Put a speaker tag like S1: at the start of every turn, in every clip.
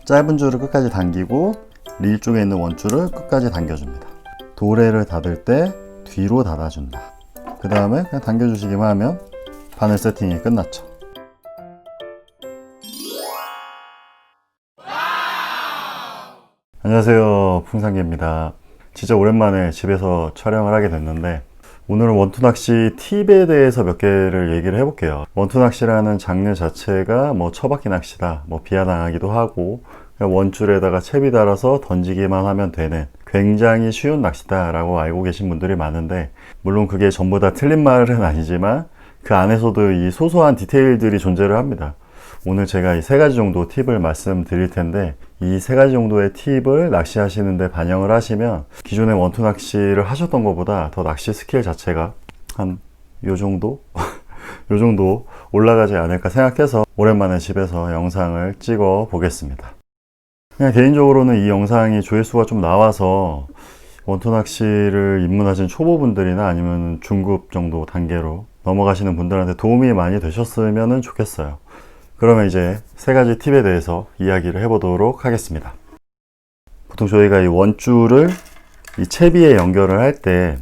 S1: 짧은 줄을 끝까지 당기고 릴 쪽에 있는 원줄을 끝까지 당겨줍니다. 도래를 닫을 때 뒤로 닫아준다. 그 다음에 그냥 당겨주시기만 하면 바늘 세팅이 끝났죠. 안녕하세요, 풍산개입니다. 진짜 오랜만에 집에서 촬영을 하게 됐는데 오늘은 원투낚시 팁에 대해서 몇 개를 얘기를 해볼게요. 원투낚시라는 장르 자체가 처박기 낚시다, 비하당하기도 하고 원줄에다가 채비 달아서 던지기만 하면 되는 굉장히 쉬운 낚시다 라고 알고 계신 분들이 많은데, 물론 그게 전부 다 틀린 말은 아니지만 그 안에서도 이 소소한 디테일들이 존재를 합니다. 오늘 제가 이 세 가지 정도 팁을 말씀드릴 텐데, 이 세 가지 정도의 팁을 낚시하시는데 반영을 하시면 기존에 원투 낚시를 하셨던 것보다 더 낚시 스킬 자체가 한 요 정도? 요 정도 올라가지 않을까 생각해서 오랜만에 집에서 영상을 찍어 보겠습니다. 그냥 개인적으로는 이 영상이 조회수가 좀 나와서 원투 낚시를 입문하신 초보분들이나 아니면 중급 정도 단계로 넘어가시는 분들한테 도움이 많이 되셨으면 좋겠어요. 그러면 이제 세 가지 팁에 대해서 이야기를 해보도록 하겠습니다. 보통 저희가 이 원줄을 이 채비에 연결을 할 때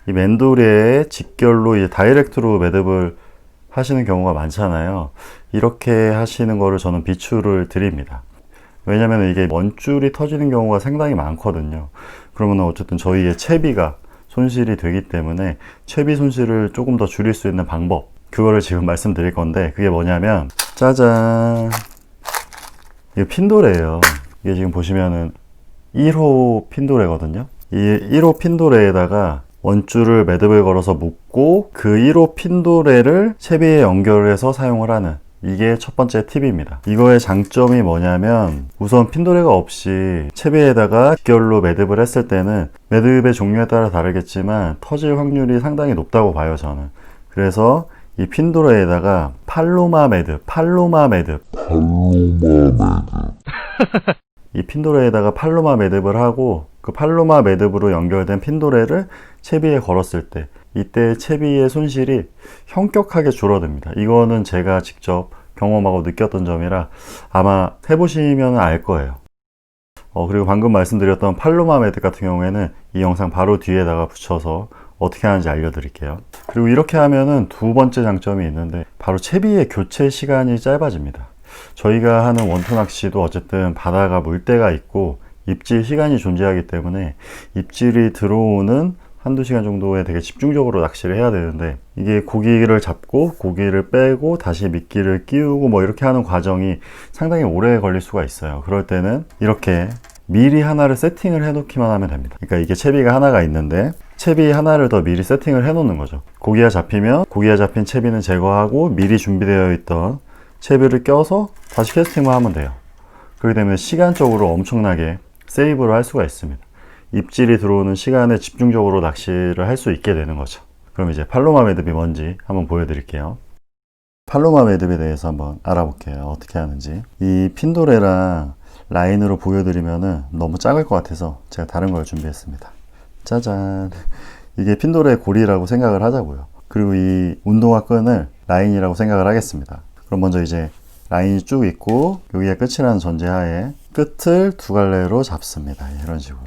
S1: 이 맨도리에 직결로 이 다이렉트로 매듭을 하시는 경우가 많잖아요. 이렇게 하시는 거를 저는 비추를 드립니다. 왜냐면 이게 원줄이 터지는 경우가 상당히 많거든요. 그러면 어쨌든 저희의 채비가 손실이 되기 때문에 채비 손실을 조금 더 줄일 수 있는 방법, 그거를 지금 말씀드릴 건데, 그게 뭐냐면 짜잔, 이게 핀도레예요. 이게 지금 보시면은 1호 핀도레거든요. 이 1호 핀도레에다가 원줄을 매듭을 걸어서 묶고 그 1호 핀도레를 채비에 연결해서 사용을 하는, 이게 첫 번째 팁입니다. 이거의 장점이 뭐냐면 우선 핀도레가 없이 채비에다가 직결로 매듭을 했을 때는 매듭의 종류에 따라 다르겠지만 터질 확률이 상당히 높다고 봐요, 저는. 그래서 이 핀도레에다가 팔로마 매듭 이 핀도레에다가 팔로마 매듭을 하고 그 팔로마 매듭으로 연결된 핀도레를 채비에 걸었을 때 이때 채비의 손실이 현격하게 줄어듭니다. 이거는 제가 직접 경험하고 느꼈던 점이라 아마 해보시면 알 거예요. 그리고 방금 말씀드렸던 팔로마 매듭 같은 경우에는 이 영상 바로 뒤에다가 붙여서 어떻게 하는지 알려드릴게요. 그리고 이렇게 하면은 두 번째 장점이 있는데, 바로 채비의 교체 시간이 짧아집니다. 저희가 하는 원투 낚시도 어쨌든 바다가 물때가 있고 입질 시간이 존재하기 때문에 입질이 들어오는 한두 시간 정도에 되게 집중적으로 낚시를 해야 되는데, 이게 고기를 잡고 고기를 빼고 다시 미끼를 끼우고 이렇게 하는 과정이 상당히 오래 걸릴 수가 있어요. 그럴 때는 이렇게 미리 하나를 세팅을 해 놓기만 하면 됩니다. 그러니까 이게 채비가 하나가 있는데 채비 하나를 더 미리 세팅을 해 놓는 거죠. 고기가 잡히면 고기가 잡힌 채비는 제거하고 미리 준비되어 있던 채비를 껴서 다시 캐스팅만 하면 돼요. 그렇기 때문에 시간적으로 엄청나게 세이브를 할 수가 있습니다. 입질이 들어오는 시간에 집중적으로 낚시를 할 수 있게 되는 거죠. 그럼 이제 팔로마 매듭이 뭔지 한번 보여드릴게요. 팔로마 매듭에 대해서 한번 알아볼게요. 어떻게 하는지. 이 핀도레랑 라인으로 보여드리면은 너무 작을 것 같아서 제가 다른 걸 준비했습니다. 짜잔, 이게 핀도레 고리라고 생각을 하자고요. 그리고 이 운동화 끈을 라인이라고 생각을 하겠습니다. 그럼 먼저 이제 라인이 쭉 있고 여기가 끝이라는 전제하에 끝을 두 갈래로 잡습니다. 이런 식으로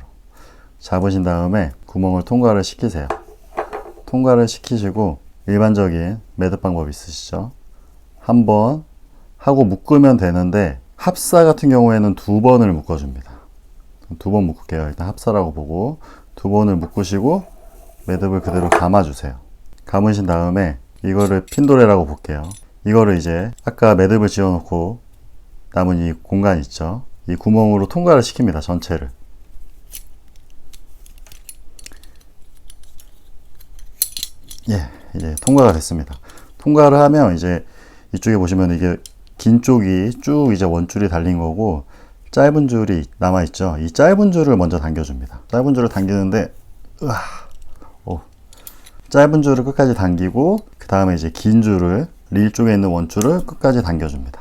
S1: 잡으신 다음에 구멍을 통과를 시키세요. 통과를 시키시고 일반적인 매듭 방법 있으시죠? 한번 하고 묶으면 되는데, 합사 같은 경우에는 두 번을 묶어줍니다. 두 번 묶을게요. 일단 합사라고 보고 두 번을 묶으시고 매듭을 그대로 감아주세요. 감으신 다음에 이거를 핀도레라고 볼게요. 이거를 이제 아까 매듭을 지어놓고 남은 이 공간 있죠? 이 구멍으로 통과를 시킵니다. 전체를. 예, 이제 통과가 됐습니다. 통과를 하면 이제 이쪽에 보시면 이게 긴 쪽이 쭉 이제 원줄이 달린 거고 짧은 줄이 남아있죠. 이 짧은 줄을 먼저 당겨줍니다. 짧은 줄을 당기는데 짧은 줄을 끝까지 당기고 그 다음에 이제 긴 줄을, 릴 쪽에 있는 원줄을 끝까지 당겨줍니다.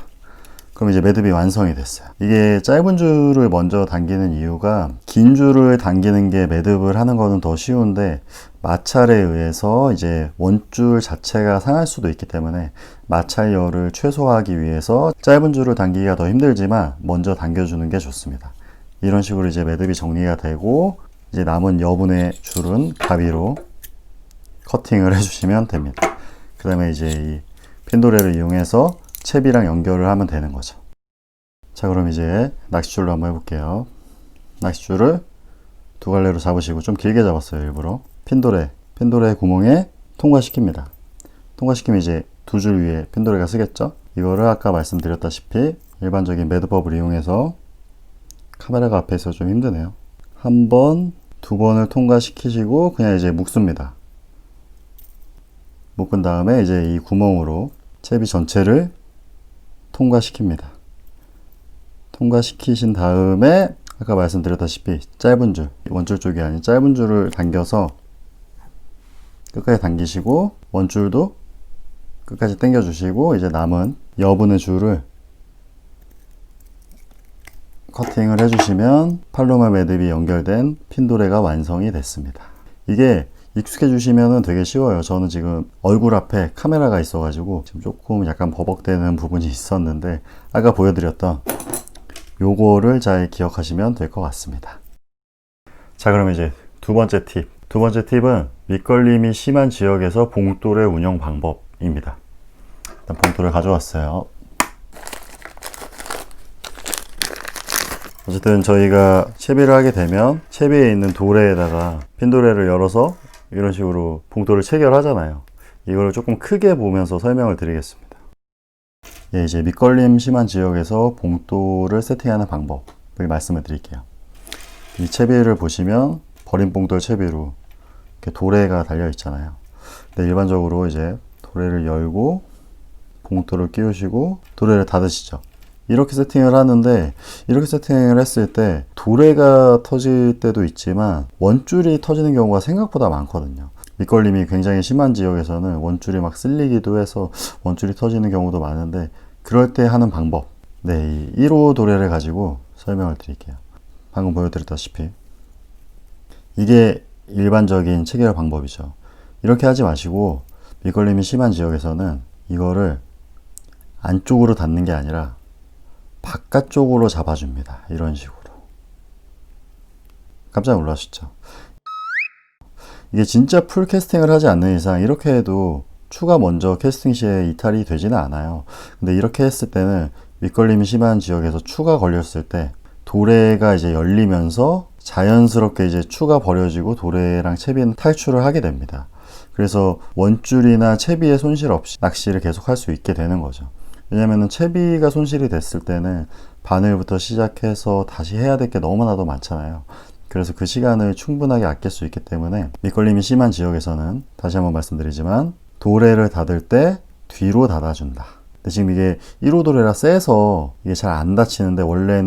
S1: 그럼 이제 매듭이 완성이 됐어요. 이게 짧은 줄을 먼저 당기는 이유가, 긴 줄을 당기는 게 매듭을 하는 거는 더 쉬운데 마찰에 의해서 이제 원줄 자체가 상할 수도 있기 때문에 마찰열을 최소화하기 위해서 짧은 줄을 당기기가 더 힘들지만 먼저 당겨주는 게 좋습니다. 이런 식으로 이제 매듭이 정리가 되고 이제 남은 여분의 줄은 가위로 커팅을 해주시면 됩니다. 그 다음에 이제 이 핀도레를 이용해서 채비랑 연결을 하면 되는 거죠. 자, 그럼 이제 낚싯줄로 한번 해볼게요. 낚싯줄을 두 갈래로 잡으시고 좀 길게 잡았어요, 일부러. 핀도레 구멍에 통과시킵니다. 통과시키면 이제 두 줄 위에 핀도레가 쓰겠죠? 이거를 아까 말씀드렸다시피 일반적인 매듭법을 이용해서 카메라가 앞에 있어서 좀 힘드네요. 한 번, 두 번을 통과시키시고 그냥 이제 묶습니다. 묶은 다음에 이제 이 구멍으로 채비 전체를 통과시킵니다. 통과시키신 다음에 아까 말씀드렸다시피 짧은 줄, 원줄 쪽이 아닌 짧은 줄을 당겨서 끝까지 당기시고 원줄도 끝까지 당겨 주시고 이제 남은 여분의 줄을 커팅을 해주시면 팔로마 매듭이 연결된 핀도레가 완성이 됐습니다. 이게 익숙해지시면 되게 쉬워요. 저는 지금 얼굴 앞에 카메라가 있어가지고 지금 조금 약간 버벅대는 부분이 있었는데 아까 보여드렸던 요거를 잘 기억하시면 될 것 같습니다. 자, 그럼 이제 두 번째 팁. 두 번째 팁은 밑걸림이 심한 지역에서 봉돌의 운영 방법입니다. 일단 봉돌을 가져왔어요. 어쨌든 저희가 채비를 하게 되면 채비에 있는 도레에다가 핀도레를 열어서 이런 식으로 봉돌을 체결하잖아요. 이걸 조금 크게 보면서 설명을 드리겠습니다. 예, 이제 밑걸림 심한 지역에서 봉돌을 세팅하는 방법을 말씀을 드릴게요. 이 채비를 보시면 버린 봉돌 채비로 이렇게 도레가 달려 있잖아요. 근데 일반적으로 이제 도레를 열고 봉돌을 끼우시고 도레를 닫으시죠. 이렇게 세팅을 하는데 이렇게 세팅을 했을 때 도레가 터질 때도 있지만 원줄이 터지는 경우가 생각보다 많거든요. 밑걸림이 굉장히 심한 지역에서는 원줄이 막 쓸리기도 해서 원줄이 터지는 경우도 많은데 그럴 때 하는 방법, 네, 이 1호 도레를 가지고 설명을 드릴게요. 방금 보여드렸다시피 이게 일반적인 체결 방법이죠. 이렇게 하지 마시고 밑걸림이 심한 지역에서는 이거를 안쪽으로 닫는 게 아니라 바깥쪽으로 잡아줍니다. 이런 식으로. 깜짝 놀라셨죠? 이게 진짜 풀 캐스팅을 하지 않는 이상 이렇게 해도 추가 먼저 캐스팅 시에 이탈이 되지는 않아요. 근데 이렇게 했을 때는 밑걸림이 심한 지역에서 추가 걸렸을 때 도레가 이제 열리면서 자연스럽게 이제 추가 버려지고 도레랑 채비는 탈출을 하게 됩니다. 그래서 원줄이나 채비의 손실 없이 낚시를 계속 할 수 있게 되는 거죠. 왜냐면은 채비가 손실이 됐을 때는 바늘부터 시작해서 다시 해야 될 게 너무나도 많잖아요. 그래서 그 시간을 충분하게 아낄 수 있기 때문에 밑걸림이 심한 지역에서는 다시 한번 말씀드리지만 도레를 닫을 때 뒤로 닫아준다. 근데 지금 이게 1호 도레라 세서 이게 잘 안 닫히는데 원래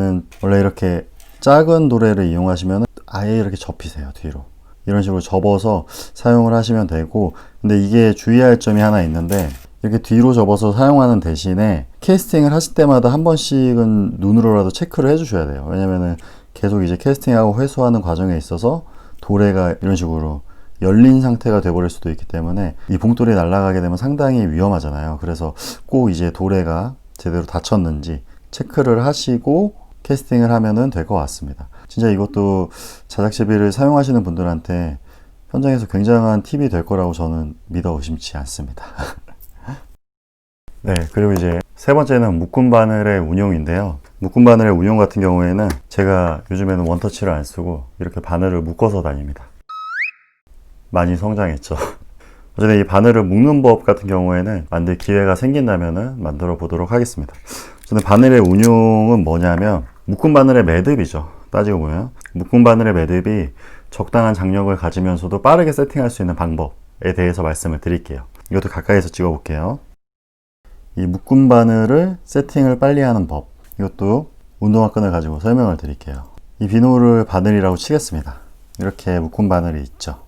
S1: 이렇게 작은 도레를 이용하시면 아예 이렇게 접히세요, 뒤로. 이런 식으로 접어서 사용을 하시면 되고, 근데 이게 주의할 점이 하나 있는데 이렇게 뒤로 접어서 사용하는 대신에 캐스팅을 하실 때마다 한 번씩은 눈으로라도 체크를 해 주셔야 돼요. 왜냐면은 계속 이제 캐스팅하고 회수하는 과정에 있어서 도레가 이런 식으로 열린 상태가 돼버릴 수도 있기 때문에 이 봉돌이 날아가게 되면 상당히 위험하잖아요. 그래서 꼭 이제 도레가 제대로 닫혔는지 체크를 하시고 캐스팅을 하면은 될 것 같습니다. 진짜 이것도 자작채비를 사용하시는 분들한테 현장에서 굉장한 팁이 될 거라고 저는 믿어 의심치 않습니다. 네, 그리고 이제 세 번째는 묶음 바늘의 운용인데요. 묶음 바늘의 운용 같은 경우에는 제가 요즘에는 원터치를 안 쓰고 이렇게 바늘을 묶어서 다닙니다. 많이 성장했죠. 어쨌든 이 바늘을 묶는 법 같은 경우에는 만들 기회가 생긴다면은 만들어 보도록 하겠습니다. 저는 바늘의 운용은 뭐냐면 묶음 바늘의 매듭이죠. 따지고 보면 묶음 바늘의 매듭이 적당한 장력을 가지면서도 빠르게 세팅할 수 있는 방법에 대해서 말씀을 드릴게요. 이것도 가까이서 찍어 볼게요. 이 묶음 바늘을 세팅을 빨리 하는 법, 이것도 운동화 끈을 가지고 설명을 드릴게요. 이 비누를 바늘이라고 치겠습니다. 이렇게 묶음 바늘이 있죠.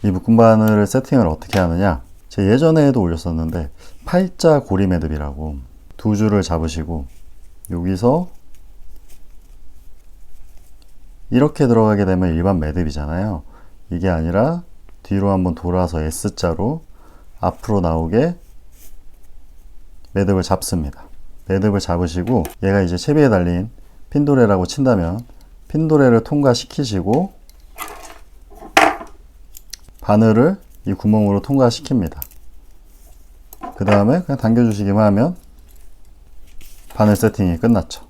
S1: 이 묶음 바늘을 세팅을 어떻게 하느냐, 제가 예전에도 올렸었는데 팔자 고리 매듭이라고 두 줄을 잡으시고 여기서 이렇게 들어가게 되면 일반 매듭이잖아요. 이게 아니라 뒤로 한번 돌아서 S자로 앞으로 나오게 매듭을 잡습니다. 매듭을 잡으시고 얘가 이제 채비에 달린 핀도레라고 친다면 핀도레를 통과시키시고 바늘을 이 구멍으로 통과시킵니다. 그 다음에 그냥 당겨주시기만 하면 바늘 세팅이 끝났죠.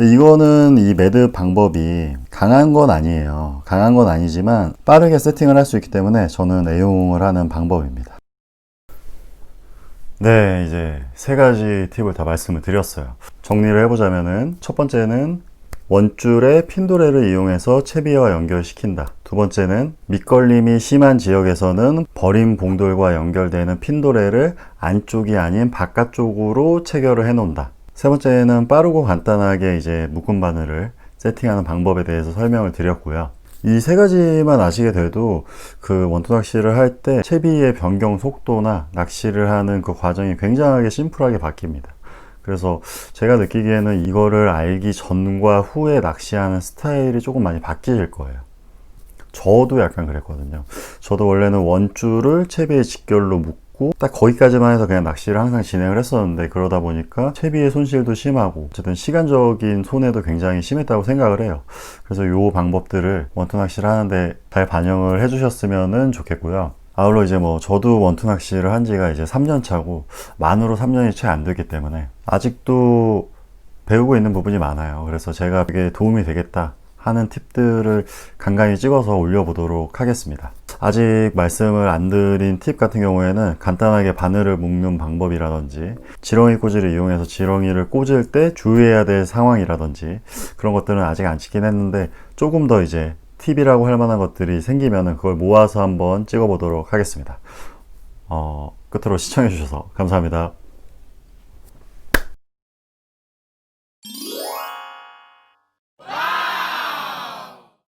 S1: 이거는 이 매듭 방법이 강한 건 아니에요. 강한 건 아니지만 빠르게 세팅을 할 수 있기 때문에 저는 애용을 하는 방법입니다. 네, 이제 세 가지 팁을 다 말씀을 드렸어요. 정리를 해보자면은 첫 번째는 원줄에 핀도레를 이용해서 채비와 연결시킨다. 두 번째는 밑걸림이 심한 지역에서는 버림 봉돌과 연결되는 핀도레를 안쪽이 아닌 바깥쪽으로 체결을 해 놓는다. 세 번째는 빠르고 간단하게 이제 묶음 바늘을 세팅하는 방법에 대해서 설명을 드렸고요. 이 세 가지만 아시게 돼도 그 원투 낚시를 할 때 채비의 변경 속도나 낚시를 하는 그 과정이 굉장하게 심플하게 바뀝니다. 그래서 제가 느끼기에는 이거를 알기 전과 후에 낚시하는 스타일이 조금 많이 바뀌실 거예요. 저도 약간 그랬거든요. 저도 원래는 원줄을 채비의 직결로 묶고 딱 거기까지만 해서 그냥 낚시를 항상 진행을 했었는데, 그러다 보니까 채비의 손실도 심하고 어쨌든 시간적인 손해도 굉장히 심했다고 생각을 해요. 그래서 요 방법들을 원투 낚시를 하는데 잘 반영을 해주셨으면 좋겠고요. 아울러 이제 저도 원투 낚시를 한 지가 이제 3년 차고 만으로 3년이 채 안 됐기 때문에 아직도 배우고 있는 부분이 많아요. 그래서 제가 이게 도움이 되겠다 하는 팁들을 간간히 찍어서 올려보도록 하겠습니다. 아직 말씀을 안 드린 팁 같은 경우에는 간단하게 바늘을 묶는 방법이라든지 지렁이 꽂이를 이용해서 지렁이를 꽂을 때 주의해야 될 상황이라든지 그런 것들은 아직 안 찍긴 했는데, 조금 더 이제 팁이라고 할 만한 것들이 생기면 그걸 모아서 한번 찍어보도록 하겠습니다. 끝으로 시청해주셔서 감사합니다.